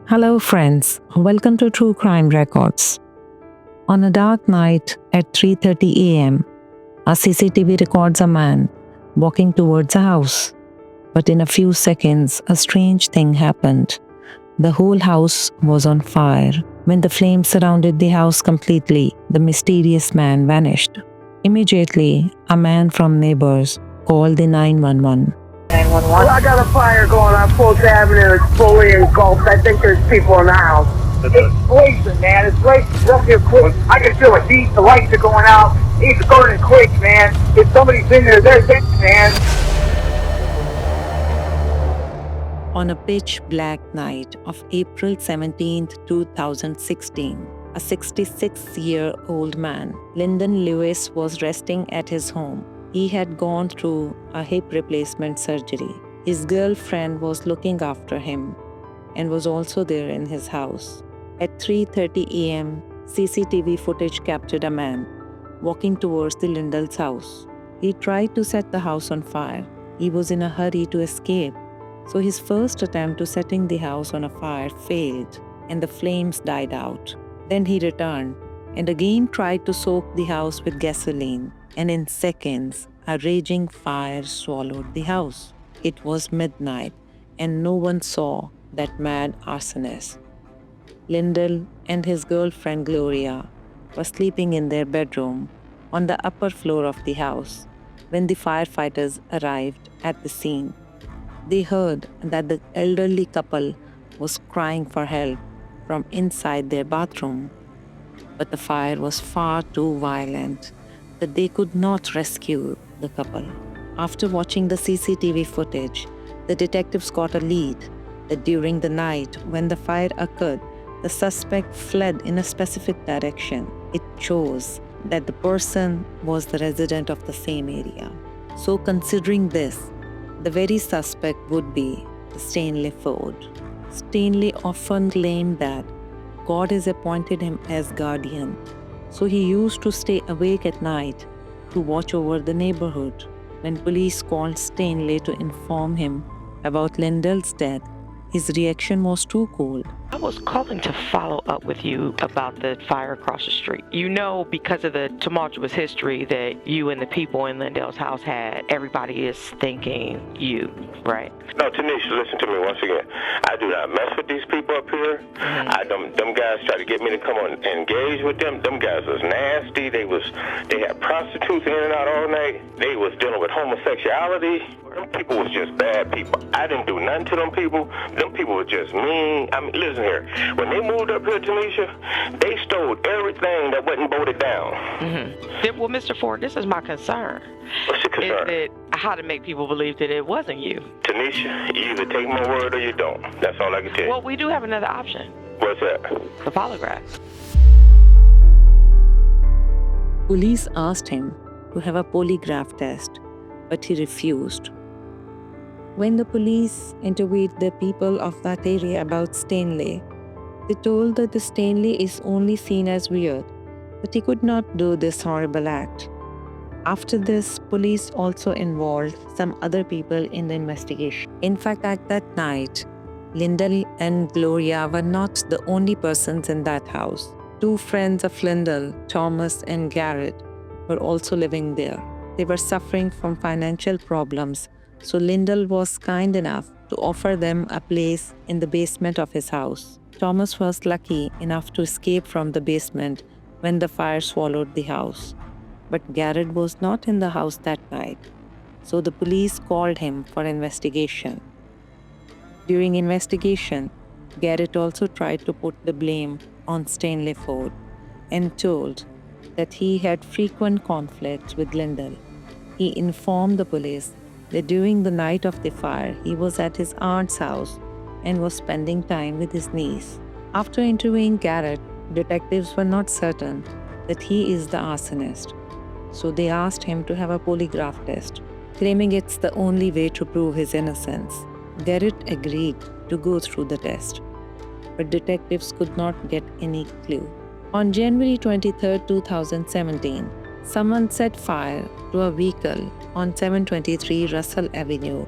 Hello, friends. Welcome to True Crime Records. On a dark night at 3:30 a.m., a CCTV records a man walking towards a house. But in a few seconds, a strange thing happened. The whole house was on fire. When the flames surrounded the house completely, the mysterious man vanished. Immediately, a man from neighbors called the 911. 911. Well, I got a fire going on 4th Avenue. It's fully engulfed. I think there's people in the house. It's blazing, man. It's blazing. Up here quick. I can feel it. The lights are going out. It's burning quick, man. If somebody's in there, they're dead, man. On a pitch black night of April 17, 2016, a 66-year-old man, Lyndon Lewis, was resting at his home. He had gone through a hip replacement surgery. His girlfriend was looking after him and was also there in his house. At 3:30 a.m., CCTV footage captured a man walking towards the Lyndon's house. He tried to set the house on fire. He was in a hurry to escape, so his first attempt to setting the house on a fire failed and the flames died out. Then he returned and again tried to soak the house with gasoline, and in seconds, a raging fire swallowed the house. It was midnight, and no one saw that mad arsonist. Lyndon and his girlfriend Gloria were sleeping in their bedroom on the upper floor of the house when the firefighters arrived at the scene. They heard that the elderly couple was crying for help from inside their bathroom, but the fire was far too violent that they could not rescue the couple. After watching the CCTV footage, the detectives got a lead that during the night when the fire occurred, the suspect fled in a specific direction. It shows that the person was the resident of the same area. So considering this, the very suspect would be Stanley Ford. Stanley often claimed that God has appointed him as guardian, so he used to stay awake at night to watch over the neighborhood. When police called Stanley to inform him about Lyndon's death, his reaction was too cold. I was calling to follow up with you about the fire across the street. You know, because of the tumultuous history that you and the people in Lyndell's house had, everybody is thinking you, right? No, Tanisha, listen to me once again. I do not mess with these people up here. Them guys tried to get me to come on and engage with them. Them guys was nasty. They had prostitutes in and out all night. They was dealing with homosexuality. Them people was just bad people. I didn't do nothing to them people. Them people were just mean. I mean, listen here. When they moved up here, Tanisha, they stole everything that wasn't bolted down. Well, Mr. Ford, this is my concern. What's your concern? Is that how to make people believe that it wasn't you? Tanisha, you either take my word or you don't. That's all I can tell you. Well, we do have another option. What's that? The polygraph. Police asked him to have a polygraph test, but he refused. When the police interviewed the people of that area about Stanley, they told that the Stanley is only seen as weird, but he could not do this horrible act. After this, police also involved some other people in the investigation. In fact, at that night, Lyndon and Gloria were not the only persons in that house. Two friends of Lyndon, Thomas and Garrett, were also living there. They were suffering from financial problems, so Lyndon was kind enough to offer them a place in the basement of his house. Thomas was lucky enough to escape from the basement when the fire swallowed the house. But Garrett was not in the house that night, so the police called him for investigation. During investigation, Garrett also tried to put the blame on Stanley Ford and told that he had frequent conflicts with Lyndon. He informed the police that during the night of the fire, he was at his aunt's house and was spending time with his niece. After interviewing Garrett, detectives were not certain that he is the arsonist, so they asked him to have a polygraph test, claiming it's the only way to prove his innocence. Garrett agreed to go through the test, but detectives could not get any clue. On January 23, 2017, someone set fire to a vehicle on 723 Russell Avenue,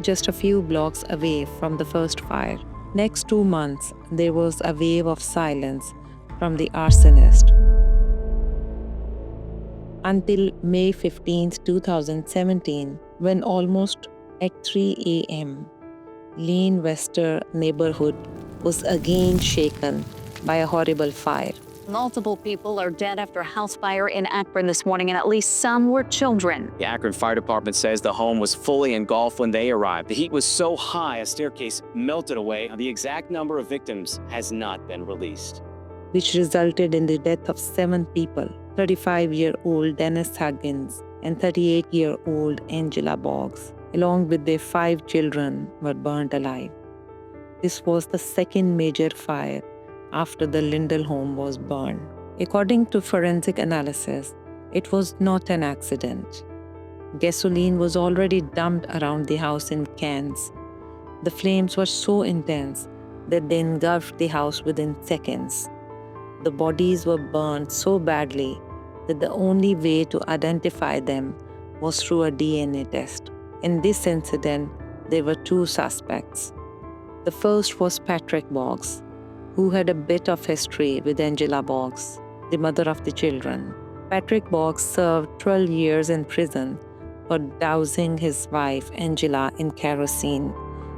just a few blocks away from the first fire. Next 2 months, there was a wave of silence from the arsonist. Until May 15, 2017, when almost at 3 a.m., Lean Wester neighborhood was again shaken by a horrible fire. Multiple people are dead after a house fire in Akron this morning, and at least some were children. The Akron Fire Department says the home was fully engulfed when they arrived. The heat was so high, a staircase melted away. The exact number of victims has not been released, which resulted in the death of 7 people, 35-year-old Dennis Huggins and 38-year-old Angela Boggs, along with their 5 children, were burnt alive. This was the second major fire after the Lindell home was burned. According to forensic analysis, it was not an accident. Gasoline was already dumped around the house in cans. The flames were so intense that they engulfed the house within seconds. The bodies were burned so badly that the only way to identify them was through a DNA test. In this incident, there were 2 suspects. The first was Patrick Boggs, who had a bit of history with Angela Boggs, the mother of the children. Patrick Boggs served 12 years in prison for dousing his wife Angela in kerosene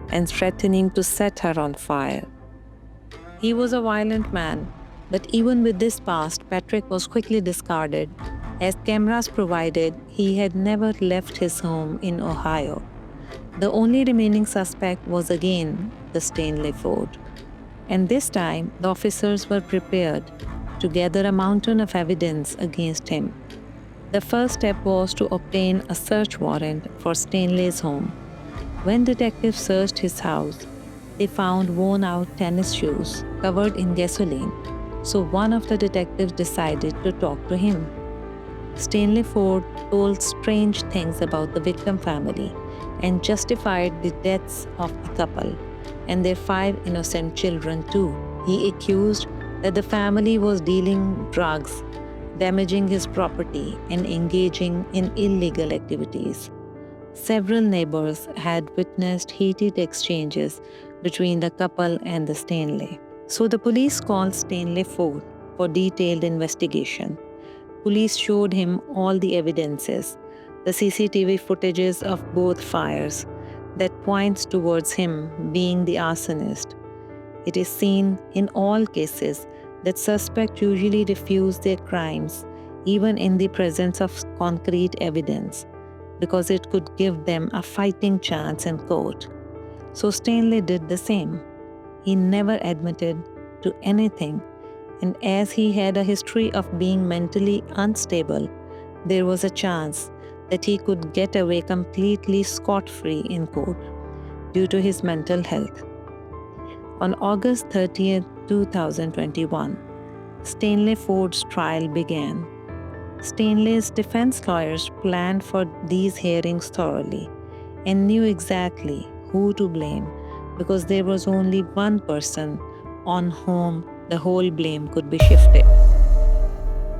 and threatening to set her on fire. He was a violent man, but even with this past, Patrick was quickly discarded. As cameras provided, he had never left his home in Ohio. The only remaining suspect was again the Stanley Ford. And this time, the officers were prepared to gather a mountain of evidence against him. The first step was to obtain a search warrant for Stanley's home. When detectives searched his house, they found worn-out tennis shoes covered in gasoline, so one of the detectives decided to talk to him. Stanley Ford told strange things about the victim family and justified the deaths of the couple and their 5 innocent children too. He accused that the family was dealing drugs, damaging his property, and engaging in illegal activities. Several neighbors had witnessed heated exchanges between the couple and the Stanley. So the police called Stanley Ford for detailed investigation. Police showed him all the evidences, the CCTV footages of both fires, that points towards him being the arsonist. It is seen in all cases that suspects usually refuse their crimes, even in the presence of concrete evidence, because it could give them a fighting chance in court. So Stanley did the same. He never admitted to anything, and as he had a history of being mentally unstable, there was a chance that he could get away completely scot-free in court due to his mental health. On August 30, 2021, Stanley Ford's trial began. Stanley's defense lawyers planned for these hearings thoroughly and knew exactly who to blame because there was only one person on whom the whole blame could be shifted: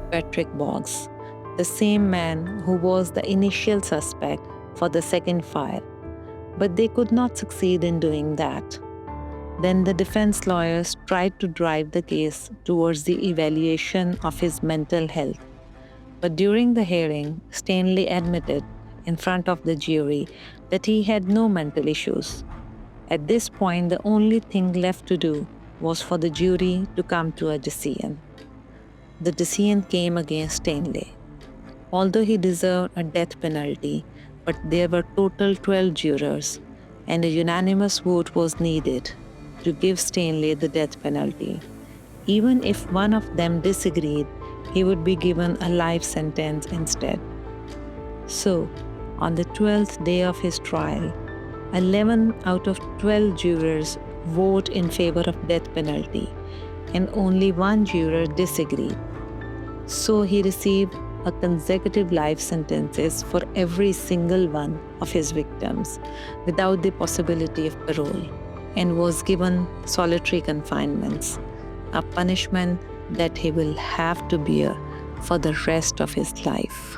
Patrick Boggs, the same man who was the initial suspect for the second fire. But they could not succeed in doing that. Then the defense lawyers tried to drive the case towards the evaluation of his mental health. But during the hearing, Stanley admitted in front of the jury that he had no mental issues. At this point, the only thing left to do was for the jury to come to a decision. The decision came against Stanley. Although he deserved a death penalty, but there were total 12 jurors, and a unanimous vote was needed to give Stanley the death penalty. Even if one of them disagreed, he would be given a life sentence instead. So, on the 12th day of his trial, 11 out of 12 jurors vote in favor of death penalty, and only one juror disagreed. So he received a consecutive life sentences for every single one of his victims without the possibility of parole, and was given solitary confinements, a punishment that he will have to bear for the rest of his life.